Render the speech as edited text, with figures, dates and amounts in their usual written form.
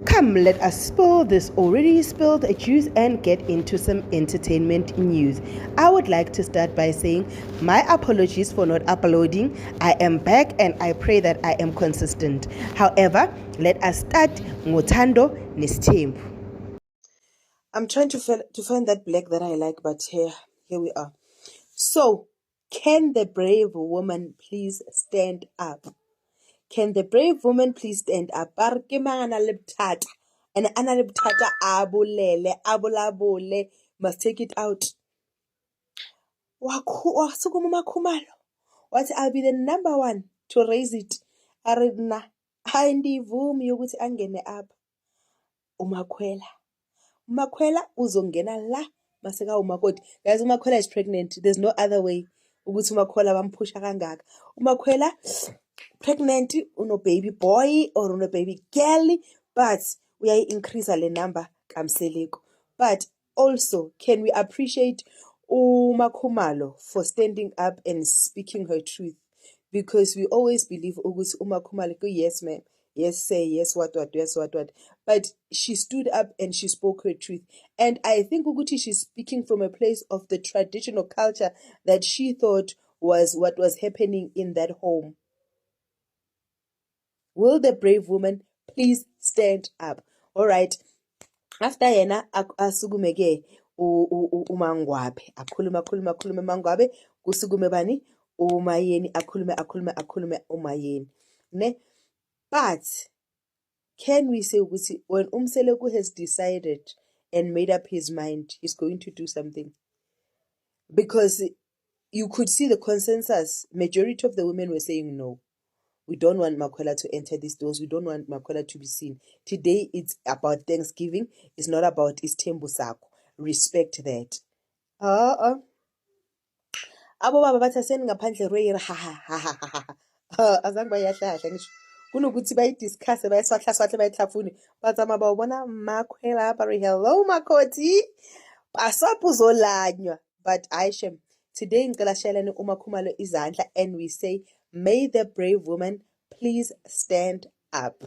Come, let us spill this already spilled juice and get into some entertainment news. I would like to start by saying my apologies for not uploading. I am back and I pray that I am consistent. However, let us start ngotando nesithembu. I'm trying to find that black that I like, but here we are. So, can the brave woman please stand up? Can the brave woman please stand up? And abulele, must take it out. What I'll be the number one to raise it. Arina, ayindivumi yokuthi angene apha. Umakhwela uzongena la maseka umakoti. Guys, umakhwela is pregnant. There's no other way ukuthi umakhwela bamphusha kangaka. Umakhwela pregnant, uno baby boy or uno baby girl, but we are increase le number kamseleko. But also, can we appreciate uMakhumalo for standing up and speaking her truth? Because we always believe ukuthi uMakhumalo, yes ma'am, yes say, yes what, yes what. But she stood up and she spoke her truth. And I think ukuthi she's speaking from a place of the traditional culture that she thought was what was happening in that home. Will the brave woman please stand up? All right. After yena asugumeke uMangwabe akhulume Mangwabe kusukume bani uMayeni akhulume uMayeni ne. But can we say ukuthi when uMseleku has decided and made up his mind, he's going to do something? Because you could see the consensus, majority of the women were saying no. We don't want Makhwela to enter these doors. We don't want Makhwela to be seen. Today, it's about Thanksgiving. It's not about isithembu sakho. Respect that. Abo baba bathi aseni ngaphandle reyira ha azange bayahlahla ngisho kunokuthi bayidiscuss bayaswahla bayihlafuni bazama bawubona Makhwela apha hello makoti pasapho uzolanywa. But Aisha, today ngicela shelane uMakhumalo izandla and we say, may the brave woman please stand up.